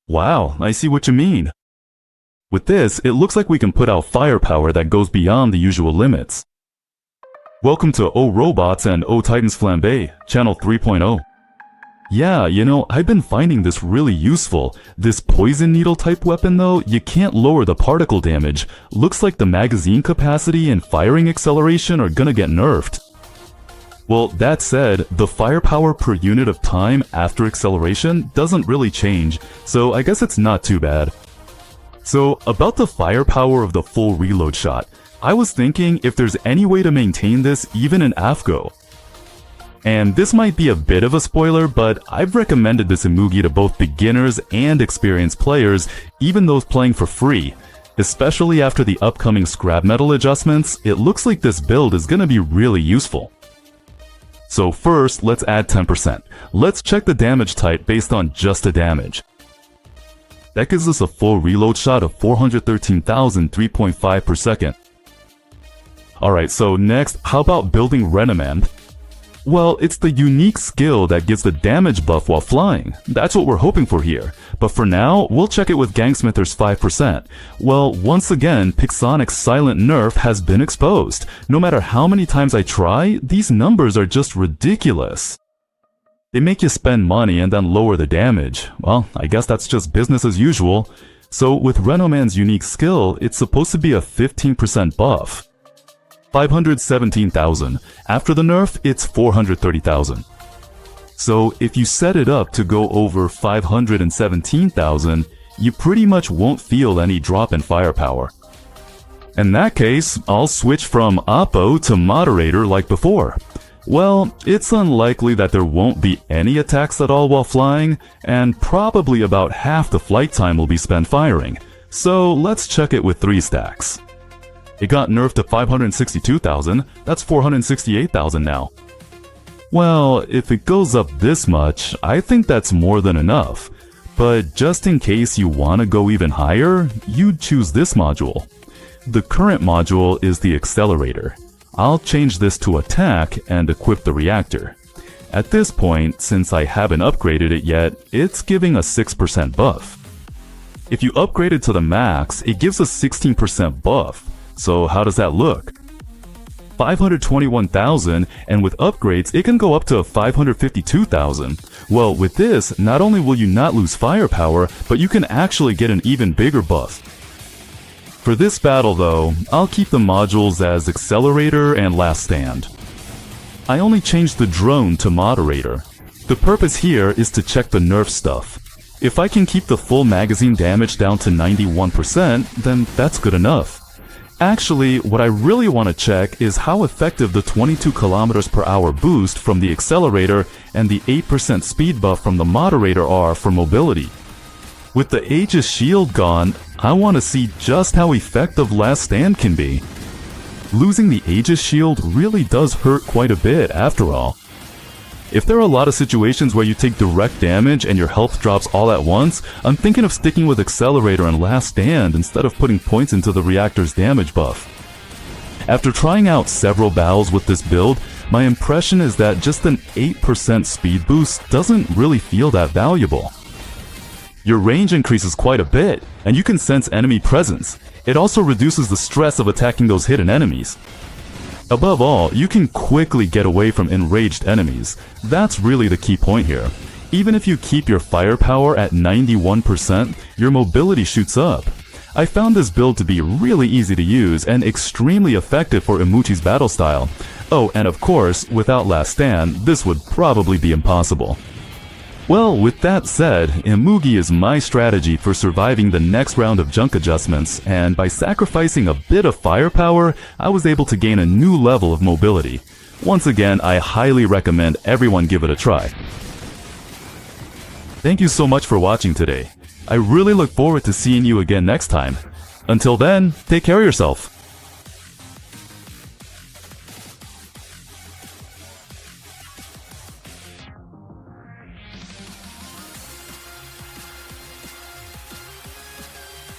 Wow, I see what you mean. With this, it looks like we can put out firepower that goes beyond the usual limits. Welcome to Warrobots and Untitled Flambé, channel 3.0. Yeah, I've been finding this really useful. This poison needle type weapon though, you can't lower the particle damage. Looks like the magazine capacity and firing acceleration are gonna get nerfed. Well, that said, the firepower per unit of time after acceleration doesn't really change, so I guess it's not too bad. So, about the firepower of the full reload shot, I was thinking if there's any way to maintain this even in AFGO. And this might be a bit of a spoiler, but I've recommended this Imugi to both beginners and experienced players, even those playing for free. Especially after the upcoming scrap metal adjustments, it looks like this build is gonna be really useful. So first, let's add 10%. Let's check the damage type based on just the damage. That gives us a full reload shot of 413,000 3.5 per second. Alright, so next, how about building Rethinking? Well, it's the unique skill that gives the damage buff while flying. That's what we're hoping for here. But for now, we'll check it with Gangsmither's 5%. Well, once again, Pixonic's silent nerf has been exposed. No matter how many times I try, these numbers are just ridiculous. They make you spend money and then lower the damage. Well, I guess that's just business as usual. So with Renoman's unique skill, it's supposed to be a 15% buff. 517,000. After the nerf, it's 430,000. So if you set it up to go over 517,000, you pretty much won't feel any drop in firepower. In that case, I'll switch from Oppo to Moderator like before. Well, it's unlikely that there won't be any attacks at all while flying, and probably about half the flight time will be spent firing. So let's check it with 3 stacks. It got nerfed to 562,000, that's 468,000 now. Well, if it goes up this much, I think that's more than enough. But just in case you want to go even higher, you'd choose this module. The current module is the accelerator. I'll change this to attack and equip the reactor. At this point, since I haven't upgraded it yet, it's giving a 6% buff. If you upgrade it to the max, it gives a 16% buff. So how does that look? 521,000, and with upgrades, it can go up to 552,000. Well, with this, not only will you not lose firepower, but you can actually get an even bigger buff. For this battle though, I'll keep the modules as Accelerator and Last Stand. I only changed the drone to Moderator. The purpose here is to check the nerf stuff. If I can keep the full magazine damage down to 91%, then that's good enough. Actually, what I really want to check is how effective the 22 km/h boost from the accelerator and the 8% speed buff from the moderator are for mobility. With the Aegis shield gone, I want to see just how effective Last Stand can be. Losing the Aegis shield really does hurt quite a bit after all. If there are a lot of situations where you take direct damage and your health drops all at once, I'm thinking of sticking with Accelerator and Last Stand instead of putting points into the reactor's damage buff. After trying out several battles with this build, my impression is that just an 8% speed boost doesn't really feel that valuable. Your range increases quite a bit, and you can sense enemy presence. It also reduces the stress of attacking those hidden enemies. Above all, you can quickly get away from enraged enemies. That's really the key point here. Even if you keep your firepower at 91%, your mobility shoots up. I found this build to be really easy to use and extremely effective for Imugi's battle style. Oh, and of course, without Last Stand, this would probably be impossible. Well, with that said, Imugi is my strategy for surviving the next round of junk adjustments, and by sacrificing a bit of firepower, I was able to gain a new level of mobility. Once again, I highly recommend everyone give it a try. Thank you so much for watching today. I really look forward to seeing you again next time. Until then, take care of yourself.